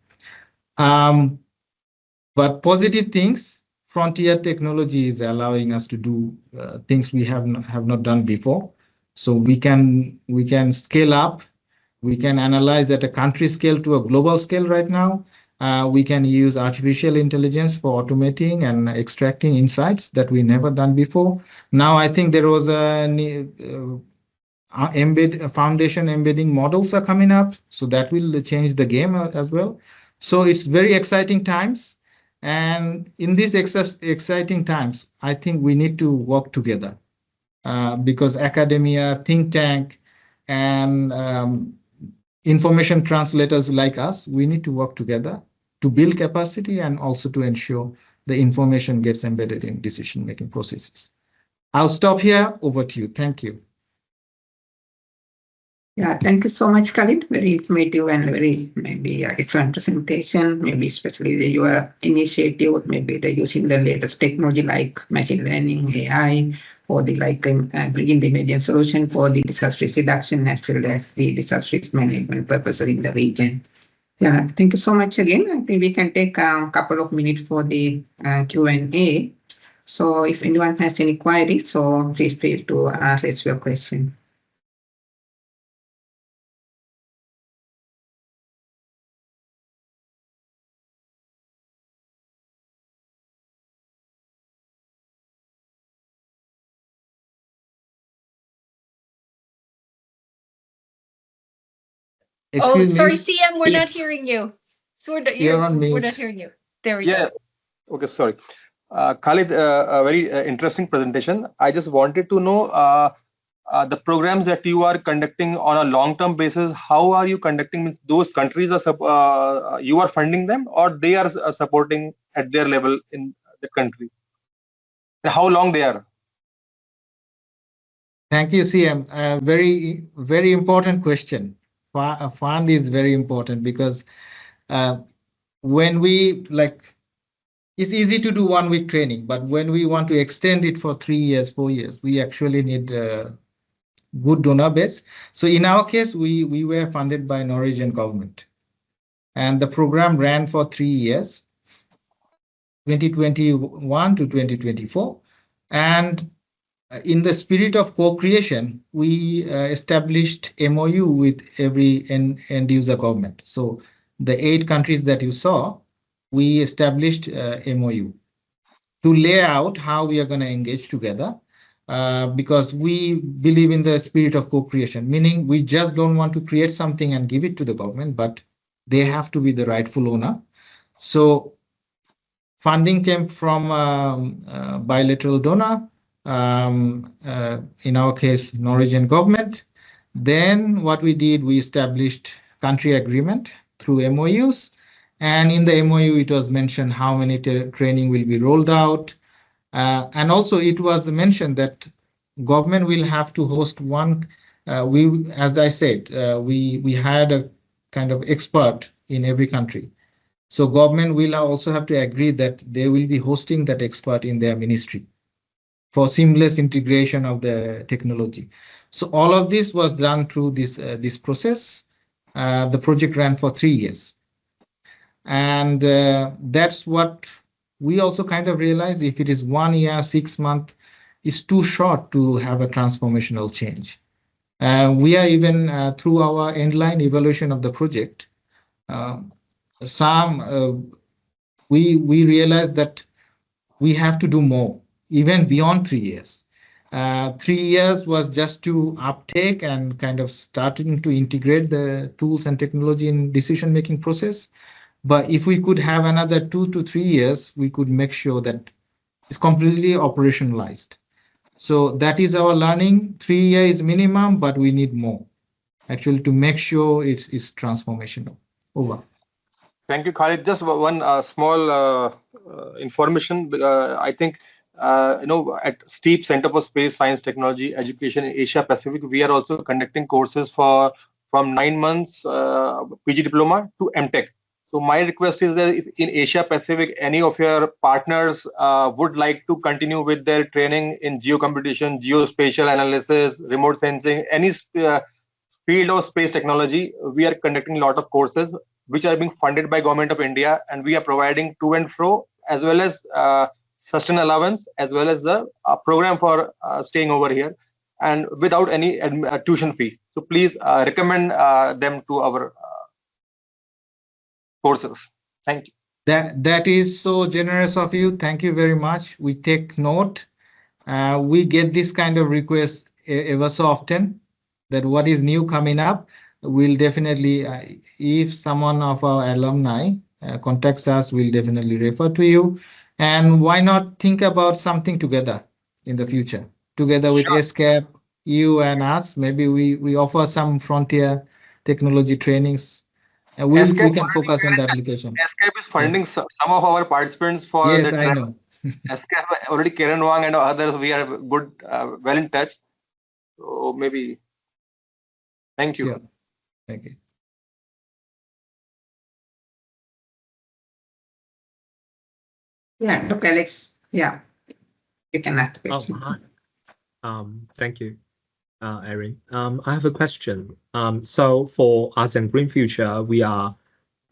But positive things, frontier technology is allowing us to do things we have not done before. So we can scale up, we can analyze at a country scale to a global scale right now. We can use artificial intelligence for automating and extracting insights that we never done before. Now I think there was foundation embedding models are coming up, so that will change the game as well. So it's very exciting times, and in these exciting times, I think we need to work together because academia, think tank, and information translators like us, we need to work together to build capacity and also to ensure the information gets embedded in decision-making processes. I'll stop here. Over to you. Thank you. Yeah, thank you so much, Khaled. Very informative and very maybe excellent presentation. Maybe especially your initiative, maybe the using the latest technology like machine learning, AI, for the bringing the median solution for the disaster risk reduction as well as the disaster risk management purposes in the region. Yeah, thank you so much again. I think we can take a couple of minutes for the Q&A. So if anyone has any queries, so please feel to raise your question. Excuse sorry, me. CM, we're not Yes. hearing you. So You're on we're mute. not hearing you. There we go. Yeah. Okay, sorry. Khaled, a very interesting presentation. I just wanted to know the programs that you are conducting on a long-term basis. How are you conducting? Means those countries are you are funding them, or they are supporting at their level in the country? And how long they are? Thank you, CM. Very important question. Fund is very important because when we it's easy to do 1 week training, but when we want to extend it for 3 years, 4 years, we actually need good donor base. So in our case, we were funded by Norwegian government, and the program ran for 3 years, 2021 to 2024, and in the spirit of co-creation, we established MOU with every end user government. So the 8 countries that you saw, we established MOU to lay out how we are going to engage together. because we believe in the spirit of co-creation, meaning we just don't want to create something and give it to the government, but they have to be the rightful owner. So funding came from bilateral donor, in our case, Norwegian government. Then what we did, we established country agreement through MOUs. And in the MOU, it was mentioned how many training will be rolled out. And also it was mentioned that government will have to host one, as I said, we had a kind of expert in every country. So government will also have to agree that they will be hosting that expert in their ministry for seamless integration of the technology. So all of this was done through this process. The project ran for 3 years. And that's what we also kind of realized. If it is 1 year, 6 months, it's too short to have a transformational change. We are even through our endline evaluation of the project, we realized that we have to do more, even beyond 3 years. 3 years was just to uptake and kind of starting to integrate the tools and technology in decision-making process. But if we could have another 2 to 3 years, we could make sure that it's completely operationalized. So that is our learning. 3 years is minimum, but we need more, actually, to make sure it is transformational. Over. Thank you, Khaled. Just one small information. I think, at STEEP, Center for Space Science Technology Education in Asia Pacific, we are also conducting courses from 9 months PG diploma to MTech. So my request is that if in Asia Pacific, any of your partners would like to continue with their training in geocomputation, geospatial analysis, remote sensing, any field of space technology, we are conducting a lot of courses which are being funded by Government of India, and we are providing to and fro, as well as sustain allowance, as well as the program for staying over here, and without any tuition fee. So please recommend them to our courses. Thank you. That is so generous of you. Thank you very much. We take note. We get this kind of request ever so often, that what is new coming up. We'll definitely, if someone of our alumni contacts us, we'll definitely refer to you. And why not think about something together in the future, together with ESCAP, you and us. Maybe we offer some frontier technology trainings. We can focus on the application. ESCAP is funding some of our participants for yes, I know. ESCAP already, Kiran Wang and others, we are good, well in touch. So maybe. Thank you. Yeah. Thank you. Yeah, Dr. Alex. Yeah, you can ask the question. Hi. Thank you, Erin. I have a question. So for ASEAN Green Future, we are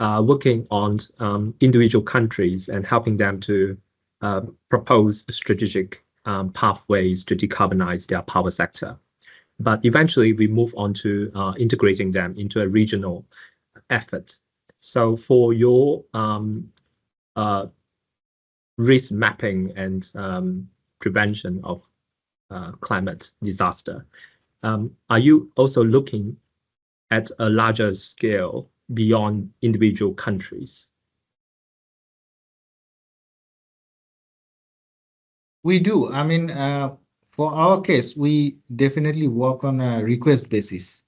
working on individual countries and helping them to propose strategic pathways to decarbonize their power sector. But eventually, we move on to integrating them into a regional effort. So for your risk mapping and prevention of climate disaster, are you also looking at a larger scale beyond individual countries? We do. I mean, for our case, we definitely work on a request basis.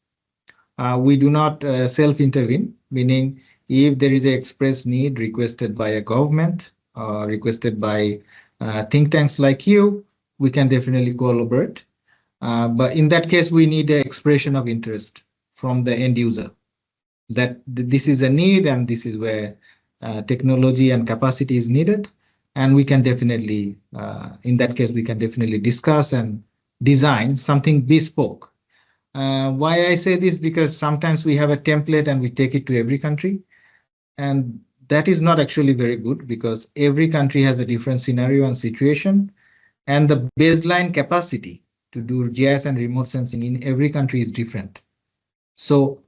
We do not self-intervene, meaning if there is an express need requested by a government or requested by think tanks like you, we can definitely collaborate. But in that case, we need an expression of interest from the end user that this is a need and this is where technology and capacity is needed. And we can definitely, in that case, we can definitely discuss and design something bespoke. Why I say this? Because sometimes we have a template and we take it to every country. And that is not actually very good because every country has a different scenario and situation. And the baseline capacity to do GIS and remote sensing in every country is different. So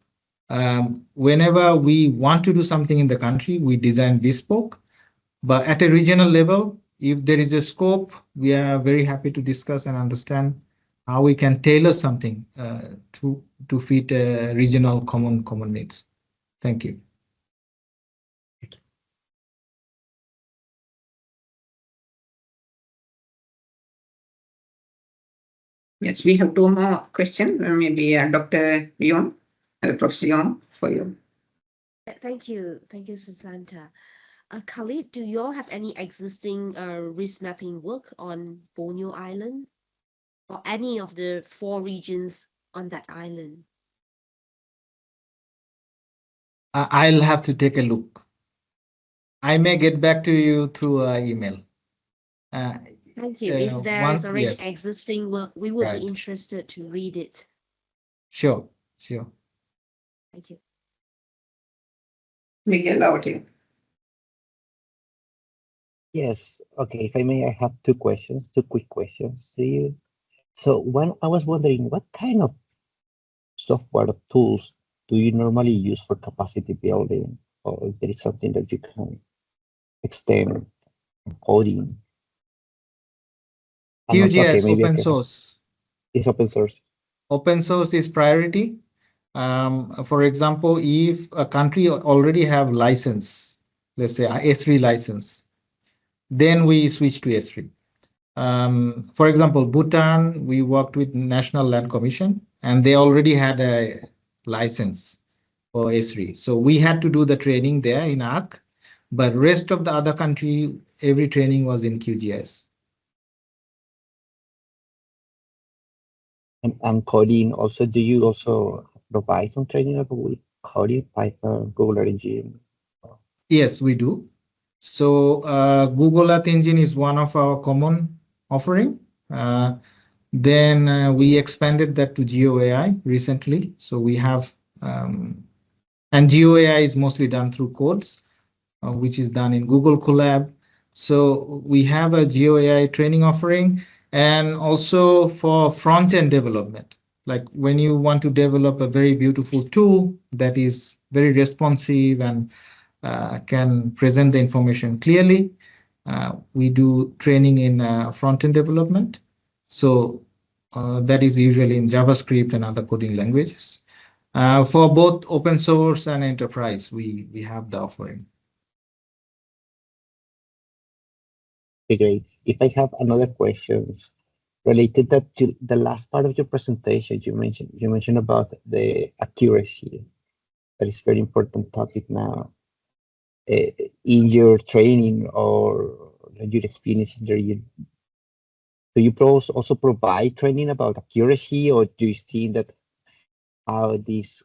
whenever we want to do something in the country, we design bespoke. But at a regional level, if there is a scope, we are very happy to discuss and understand how we can tailor something to fit regional common needs. Thank you. Yes, we have 2 more questions. Maybe Dr. Yeun, Professor Yeun, for you. Thank you, Susanta. Khalid, do you all have any existing risk mapping work on Borneo Island or any of the 4 regions on that island? I'll have to take a look. I may get back to you through email. Thank you. If there is already yes. existing work, we would Right. be interested to read it. Sure. Thank you. Miguel, over to you. Yes. Okay. If I may, I have 2 questions, 2 quick questions to you. So one, I was wondering, what kind of software tools do you normally use for capacity building, or if there is something that you can extend coding? And also, QGIS, maybe open source. It's open source. Open source is priority. For example, if a country already have license, let's say a S3 license, then we switch to S3. For example, Bhutan, we worked with National Land Commission, and they already had a license for S3. So we had to do the training there in ARC, but rest of the other country, every training was in QGIS. And coding also, do you also provide some training with coding, Python, Google Earth Engine? Yes, we do. So Google Earth Engine is one of our common offering. Then we expanded that to GeoAI recently. So we have, and GeoAI is mostly done through codes, which is done in Google Colab. So we have a GeoAI training offering, and also for front-end development. Like when you want to develop a very beautiful tool that is very responsive and can present the information clearly, we do training in front-end development. So that is usually in JavaScript and other coding languages. For both open source and enterprise, we have the offering. Great. If I have another questions related to the last part of your presentation, you mentioned about the accuracy. That is very important topic now. In your training or your experience in the do you also provide training about accuracy, or do you see that how these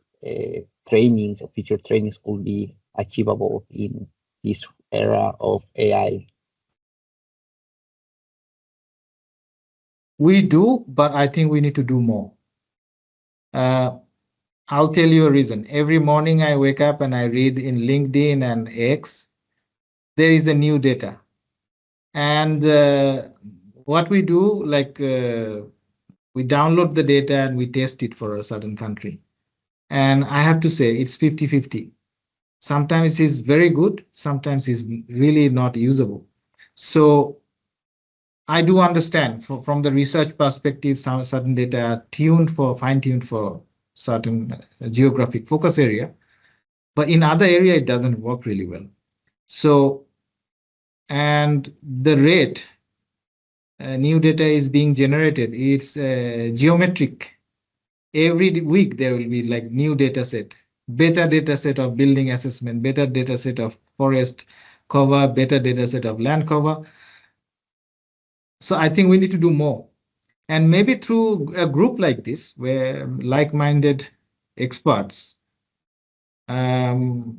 trainings or future trainings could be achievable in this era of AI? We do, but I think we need to do more. I'll tell you a reason. Every morning I wake up and I read in LinkedIn and X, there is a new data. And what we do, like we download the data and we test it for a certain country. And I have to say it's 50-50. Sometimes it's very good, sometimes it's really not usable. So I do understand from the research perspective, some certain data are fine-tuned for certain geographic focus area, but in other area, it doesn't work really well. So, and the rate new data is being generated, it's geometric. Every week, there will be like new data set, better data set of building assessment, better data set of forest cover, better data set of land cover. So I think we need to do more. And maybe through a group like this, where like-minded experts can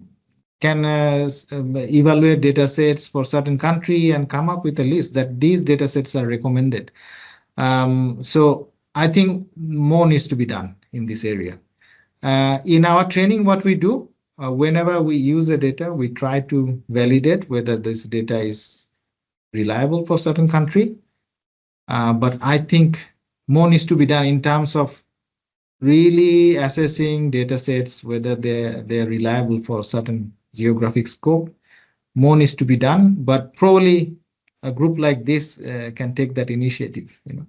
evaluate data sets for certain country and come up with a list that these data sets are recommended. So I think more needs to be done in this area. In our training, what we do, whenever we use the data, we try to validate whether this data is reliable for certain country. But I think more needs to be done in terms of really assessing data sets, whether they're reliable for certain geographic scope. More needs to be done, but probably a group like this can take that initiative, you know.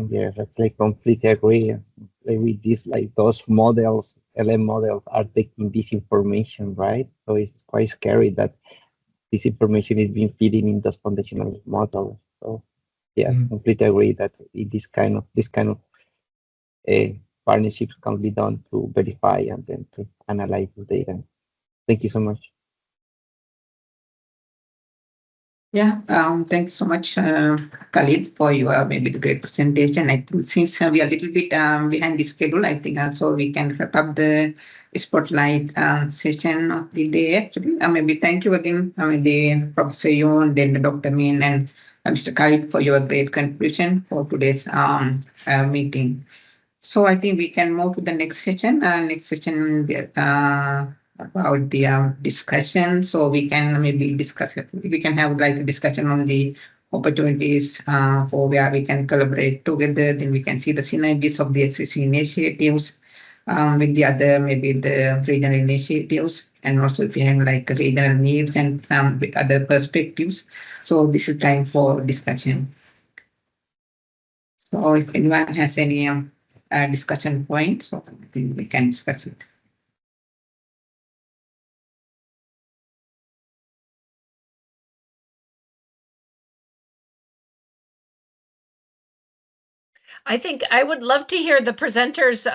Yes, I completely agree. With this, like those models, LM models are taking this information, right? So it's quite scary that this information is being feeding in those foundational models. So yeah, completely agree that this kind of partnerships can be done to verify and then to analyze the data. Thank you so much. Yeah, thanks so much, Khalid, for your maybe the great presentation. I think since we are a little bit behind the schedule, I think also we can wrap up the spotlight session of the day. Actually, maybe thank you again, maybe Professor Yeun, then Dr. Min, and Mr. Khalid for your great contribution for today's meeting. So I think we can move to the next session. Next session about the discussion. So we can maybe discuss it. We can have like a discussion on the opportunities for where we can collaborate together. Then we can see the synergies of the existing initiatives with the other maybe the regional initiatives, and also if you have like regional needs and with other perspectives. So this is time for discussion. So if anyone has any discussion points, so I think we can discuss it. I think I would love to hear the presenters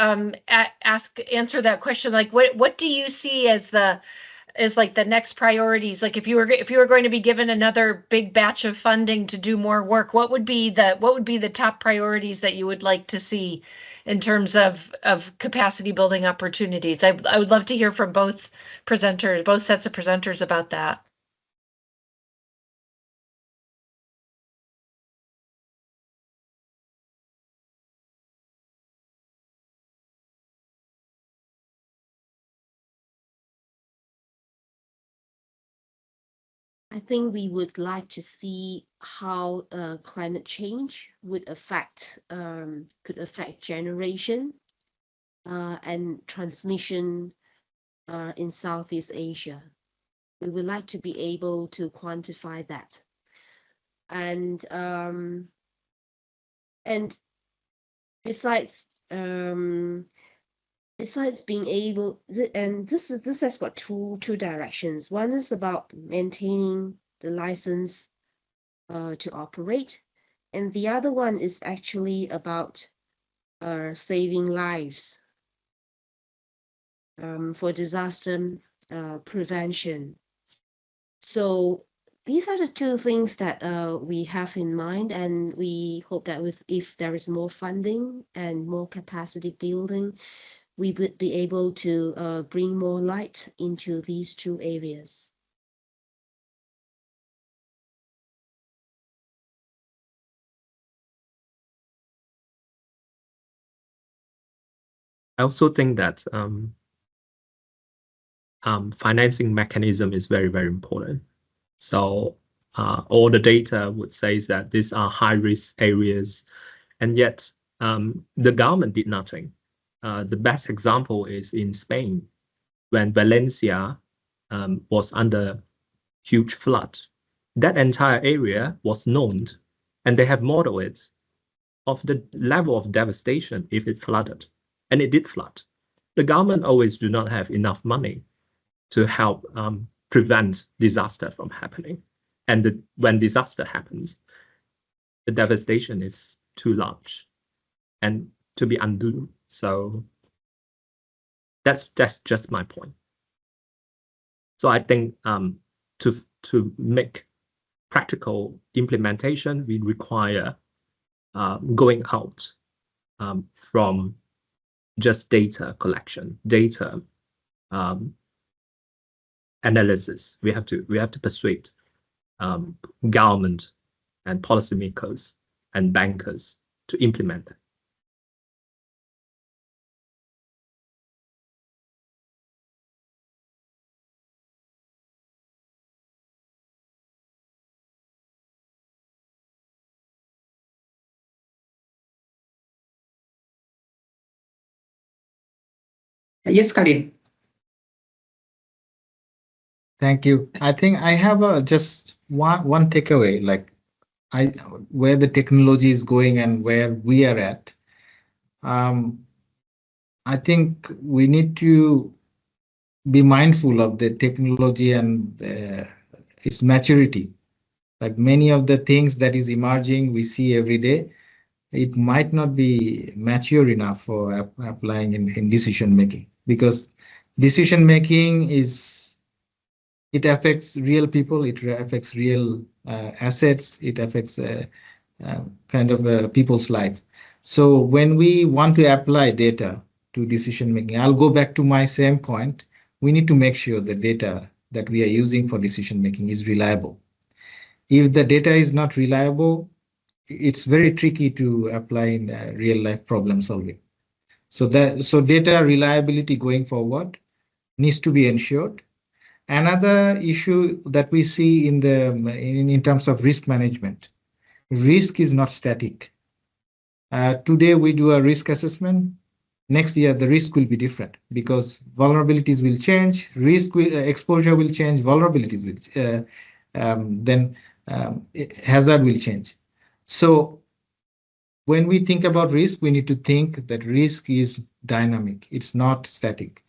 answer that question. Like, what do you see as like the next priorities? Like, if you were going to be given another big batch of funding to do more work, what would be the top priorities that you would like to see in terms of capacity building opportunities? I would love to hear from both presenters, both sets of presenters about that. I think we would like to see how climate change would could affect generation and transmission in Southeast Asia. We would like to be able to quantify that, and besides being able, and this has got two directions. One is about maintaining the license to operate, and the other one is actually about saving lives for disaster prevention. So these are the two things that we have in mind, and we hope that if there is more funding and more capacity building, we would be able to bring more light into these two areas. I also think that financing mechanism is very, very important. So all the data would say that these are high-risk areas, and yet the government did nothing. The best example is in Spain, when Valencia was under huge flood. That entire area was known, and they have modeled it of the level of devastation if it flooded, and it did flood. The government always do not have enough money to help prevent disaster from happening. And when disaster happens, the devastation is too large and to be undone. So that's just my point. So I think to make practical implementation, we require going out from just data collection, data analysis. We have to persuade government and policymakers and bankers to implement that. Yes, Khalid. Thank you. I think I have just one takeaway, like where the technology is going and where we are at. I think we need to be mindful of the technology and its maturity. Like many of the things that is emerging, we see every day, it might not be mature enough for applying in decision making, because decision making it affects real people, it affects real assets, it affects kind of people's life. So when we want to apply data to decision making, I'll go back to my same point. We need to make sure the data that we are using for decision making is reliable. If the data is not reliable, it's very tricky to apply in real life problem solving. So data reliability going forward needs to be ensured. Another issue that we see in terms of risk management, risk is not static. Today we do a risk assessment. Next year the risk will be different because vulnerabilities will change, exposure will change, vulnerabilities will hazard will change. So when we think about risk, we need to think that risk is dynamic. It's not static.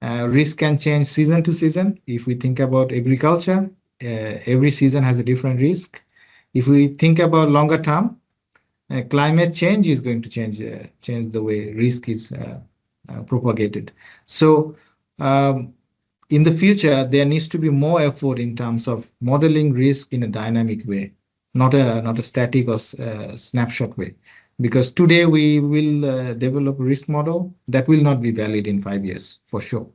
Risk can change season to season. If we think about agriculture, every season has a different risk. If we think about longer term, climate change is going to change the way risk is propagated. So in the future, there needs to be more effort in terms of modeling risk in a dynamic way, not a static or snapshot way. Because today we will develop a risk model that will not be valid in 5 years for sure.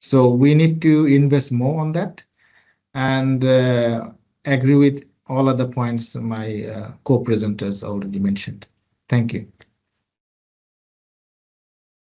So we need to invest more on that, and agree with all other points my co-presenters already mentioned. Thank you.